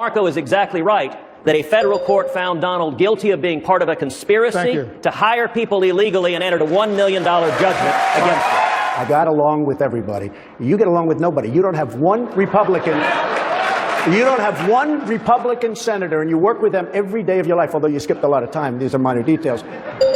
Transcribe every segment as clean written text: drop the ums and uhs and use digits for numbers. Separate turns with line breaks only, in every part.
Marco is exactly right that a federal court found Donald guilty of being part of a conspiracy to hire people illegally and entered a $1 million judgment against him.
I got along with everybody. You get along with nobody. You don't have one Republican. You don't have one Republican senator, and you work with them every day of your life, although you skipped a lot of time. These are minor details.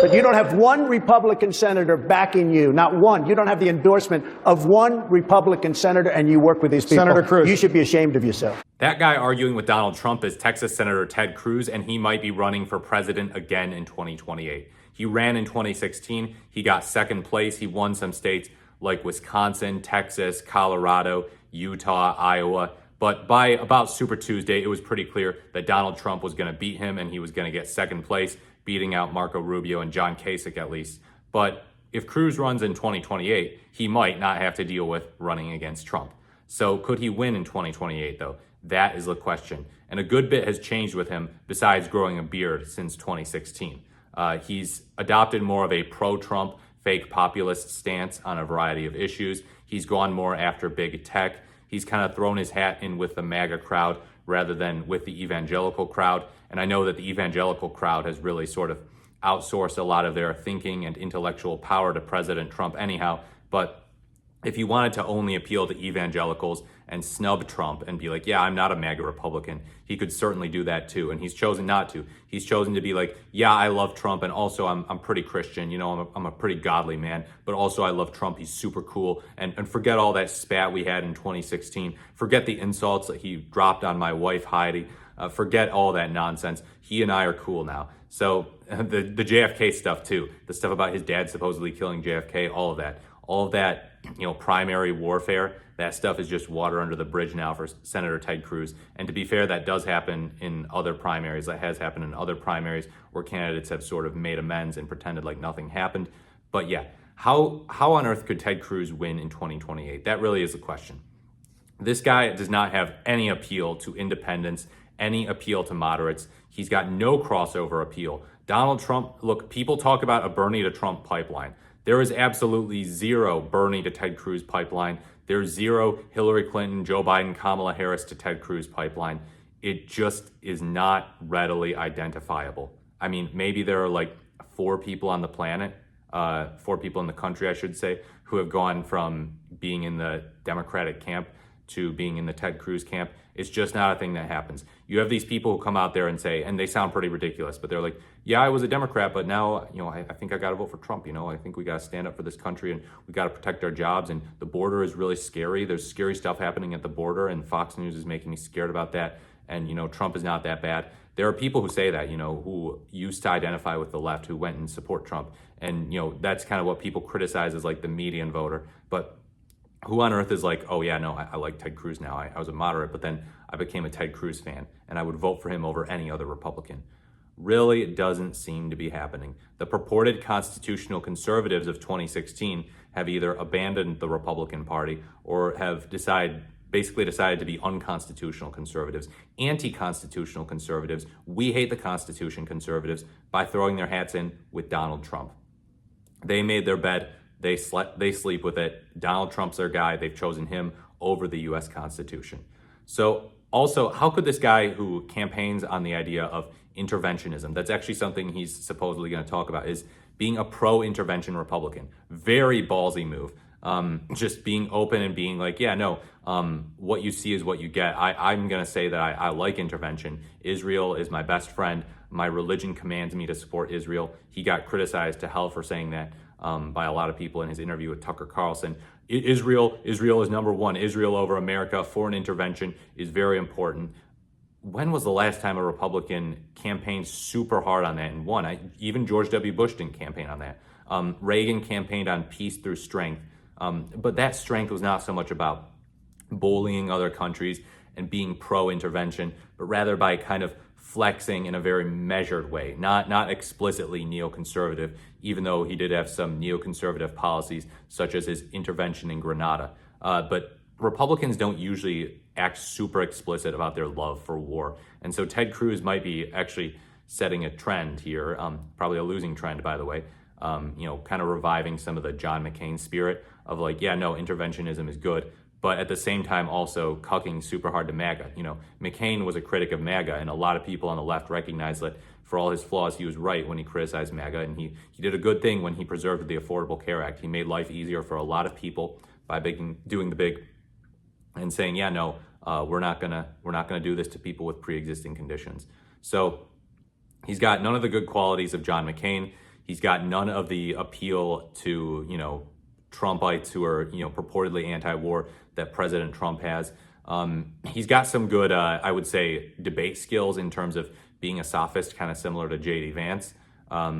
But you don't have one Republican senator backing you, not one. You don't have the endorsement of one Republican senator, and you work with these people.
Senator Cruz.
You should be ashamed of yourself.
That guy arguing with Donald Trump is Texas Senator Ted Cruz, and he might be running for president again in 2028. He ran in 2016. He got second place. He won some states like Wisconsin, Texas, Colorado, Utah, Iowa. But by about Super Tuesday, it was pretty clear that Donald Trump was going to beat him and he was going to get second place, beating out Marco Rubio and John Kasich at least. But if Cruz runs in 2028, he might not have to deal with running against Trump. So could he win in 2028 though? That is the question. And a good bit has changed with him besides growing a beard since 2016. He's adopted more of a pro-Trump, fake populist stance on a variety of issues. He's gone more after big tech. He's kind of thrown his hat in with the MAGA crowd rather than with the evangelical crowd. And I know that the evangelical crowd has really sort of outsourced a lot of their thinking and intellectual power to President Trump anyhow. But if you wanted to only appeal to evangelicals and snub Trump and be like, yeah, I'm not a MAGA Republican, he could certainly do that too. And he's chosen not to. He's chosen to be like, yeah, I love Trump, and also I'm pretty Christian. You know, I'm a pretty godly man, but also I love Trump. He's super cool. And forget all that spat we had in 2016. Forget the insults that he dropped on my wife, Heidi. Forget all that nonsense. He and I are cool now. So the JFK stuff too, the stuff about his dad supposedly killing JFK, all of that, you know, primary warfare, that stuff is just water under the bridge now for Senator Ted Cruz. And to be fair, that does happen in other primaries. That has happened in other primaries where candidates have sort of made amends and pretended like nothing happened. But yeah, how on earth could Ted Cruz win in 2028? That really is the question. This guy does not have any appeal to independents, any appeal to moderates. He's got no crossover appeal. Donald Trump, look, people talk about a Bernie to Trump pipeline. There is absolutely zero Bernie to Ted Cruz pipeline. There's zero Hillary Clinton, Joe Biden, Kamala Harris to Ted Cruz pipeline. It just is not readily identifiable. I mean, maybe there are like 4 people on the planet, 4 people in the country, I should say, who have gone from being in the Democratic camp to being in the Ted Cruz camp. It's just not a thing that happens. You have these people who come out there and say, and they sound pretty ridiculous, but they're like, yeah, I was a Democrat, but now, you know, I think I got to vote for Trump. You know, I think we got to stand up for this country and we got to protect our jobs. And the border is really scary. There's scary stuff happening at the border, and Fox News is making me scared about that. And, you know, Trump is not that bad. There are people who say that, you know, who used to identify with the left, who went and support Trump. And, you know, that's kind of what people criticize as like the median voter. But who on earth is like, oh yeah, no, I like Ted Cruz now. I was a moderate, but then I became a Ted Cruz fan and I would vote for him over any other Republican. Really, it doesn't seem to be happening. The purported constitutional conservatives of 2016 have either abandoned the Republican Party or have basically decided to be unconstitutional conservatives, anti-constitutional conservatives. We hate the Constitution conservatives by throwing their hats in with Donald Trump. They made their bed. They sleep with it. Donald Trump's their guy. They've chosen him over the U.S. Constitution. So also, how could this guy who campaigns on the idea of interventionism, that's actually something he's supposedly going to talk about, is being a pro-intervention Republican. Very ballsy move. Just being open and being like, yeah, no, what you see is what you get. I'm going to say that I like intervention. Israel is my best friend. My religion commands me to support Israel. He got criticized to hell for saying that by a lot of people in his interview with Tucker Carlson. Israel is number one. Israel over America. Foreign intervention is very important. When was the last time a Republican campaigned super hard on that and won? Even George W. Bush didn't campaign on that. Reagan campaigned on peace through strength. But that strength was not so much about bullying other countries and being pro-intervention, but rather by kind of flexing in a very measured way, not explicitly neoconservative, even though he did have some neoconservative policies, such as his intervention in Grenada. But Republicans don't usually act super explicit about their love for war. And so Ted Cruz might be actually setting a trend here, probably a losing trend, by the way, kind of reviving some of the John McCain spirit of like, yeah, no, interventionism is good, but at the same time also cucking super hard to MAGA. You know, McCain was a critic of MAGA, and a lot of people on the left recognize that for all his flaws, he was right when he criticized MAGA, and he did a good thing when he preserved the Affordable Care Act. He made life easier for a lot of people by doing the big and saying, yeah, no, we're not gonna do this to people with pre-existing conditions. So he's got none of the good qualities of John McCain. He's got none of the appeal to, you know, Trumpites who are, you know, purportedly anti-war that President Trump has. He's got some good, I would say, debate skills in terms of being a sophist, kind of similar to J.D. Vance. I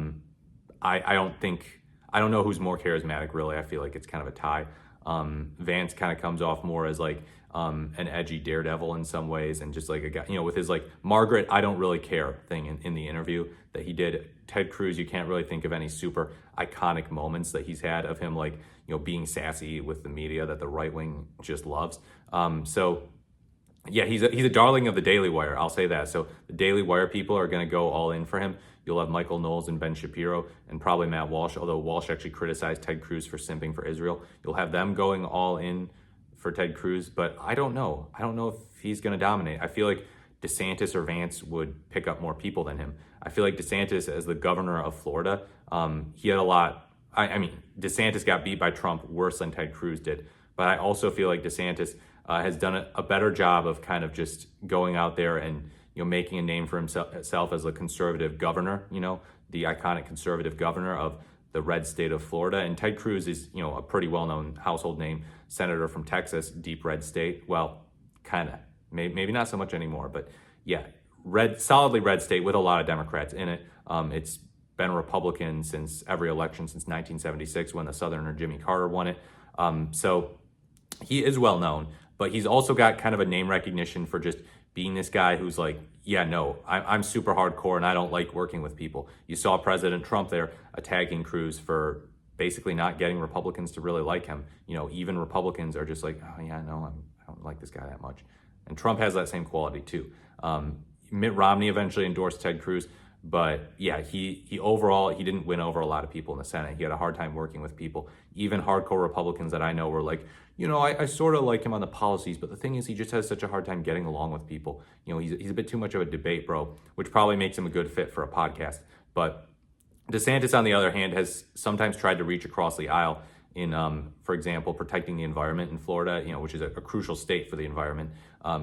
don't know who's more charismatic, really. I feel like it's kind of a tie. Vance kind of comes off more as like an edgy daredevil in some ways, and just like a guy, you know, with his like Margaret, I don't really care thing in the interview that he did. Ted Cruz, you can't really think of any super iconic moments that he's had of him, like, you know, being sassy with the media that the right wing just loves. So yeah, he's a darling of the Daily Wire, I'll say that. So the Daily Wire people are going to go all in for him. You'll have Michael Knowles and Ben Shapiro and probably Matt Walsh, although Walsh actually criticized Ted Cruz for simping for Israel. You'll have them going all in for Ted Cruz, but I don't know. I don't know if he's going to dominate. I feel like DeSantis or Vance would pick up more people than him. I feel like DeSantis, as the governor of Florida, he had a lot. I mean, DeSantis got beat by Trump worse than Ted Cruz did, but I also feel like DeSantis has done a better job of kind of just going out there and, you know, making a name for himself as a conservative governor, you know, the iconic conservative governor of the red state of Florida. And Ted Cruz is, you know, a pretty well-known household name, senator from Texas, deep red state. Well, kind of, maybe not so much anymore, but yeah, solidly red state with a lot of Democrats in it. It's been a Republican since every election since 1976 when the Southerner Jimmy Carter won it. So he is well known, but he's also got kind of a name recognition for just being this guy who's like, yeah, no, I'm super hardcore and I don't like working with people. You saw President Trump there attacking Cruz for basically not getting Republicans to really like him. You know, even Republicans are just like, oh yeah, no, I don't like this guy that much. And Trump has that same quality too. Mitt Romney eventually endorsed Ted Cruz, but yeah, he overall, he didn't win over a lot of people in the Senate. He had a hard time working with people. Even hardcore Republicans that I know were like, you know, I sort of like him on the policies, but the thing is he just has such a hard time getting along with people. You know, he's a bit too much of a debate bro, which probably makes him a good fit for a podcast. But DeSantis, on the other hand, has sometimes tried to reach across the aisle in, for example, protecting the environment in Florida, you know, which is a crucial state for the environment.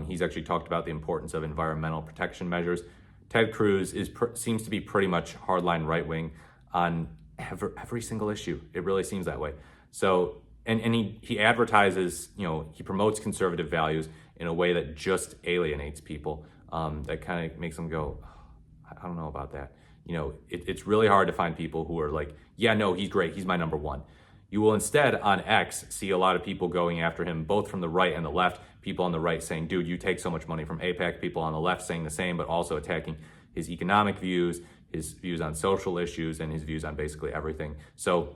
He's actually talked about the importance of environmental protection measures. Ted Cruz seems to be pretty much hardline right-wing on every single issue. It really seems that way. So, and he advertises, you know, he promotes conservative values in a way that just alienates people. That kind of makes them go, oh, I don't know about that. You know, it's really hard to find people who are like, yeah, no, he's great. He's my number one. You will instead on X see a lot of people going after him, both from the right and the left. People on the right saying, dude, you take so much money from AIPAC. People on the left saying the same, but also attacking his economic views, his views on social issues, and his views on basically everything. So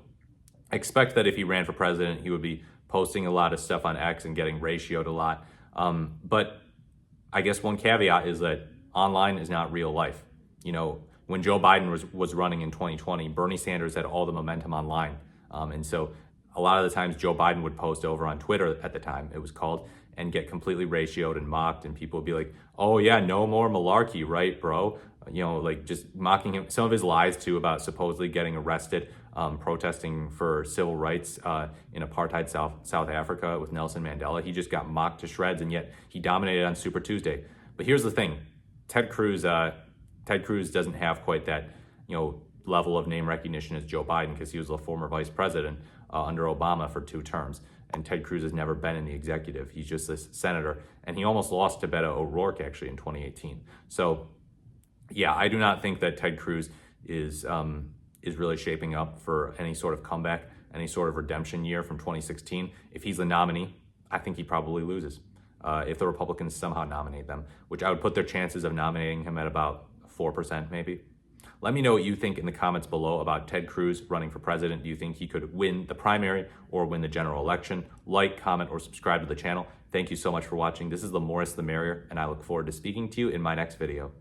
expect that if he ran for president, he would be posting a lot of stuff on X and getting ratioed a lot. But I guess one caveat is that online is not real life. You know, when Joe Biden was running in 2020, Bernie Sanders had all the momentum online. And so a lot of the times Joe Biden would post over on Twitter at the time, it was called, and get completely ratioed and mocked. And people would be like, oh yeah, no more malarkey, right, bro? You know, like just mocking him. Some of his lies too about supposedly getting arrested, protesting for civil rights in apartheid South Africa with Nelson Mandela. He just got mocked to shreds, and yet he dominated on Super Tuesday. But here's the thing, Ted Cruz doesn't have quite that, you know, level of name recognition as Joe Biden, because he was a former vice president under Obama for 2 terms. And Ted Cruz has never been in the executive. He's just this senator. And he almost lost to Beto O'Rourke actually in 2018. So yeah, I do not think that Ted Cruz is really shaping up for any sort of comeback, any sort of redemption year from 2016. If he's the nominee, I think he probably loses. If the Republicans somehow nominate them, which I would put their chances of nominating him at about 4% maybe. Let me know what you think in the comments below about Ted Cruz running for president. Do you think he could win the primary or win the general election? Like, comment, or subscribe to the channel. Thank you so much for watching. This is the More is the Merrier, and I look forward to speaking to you in my next video.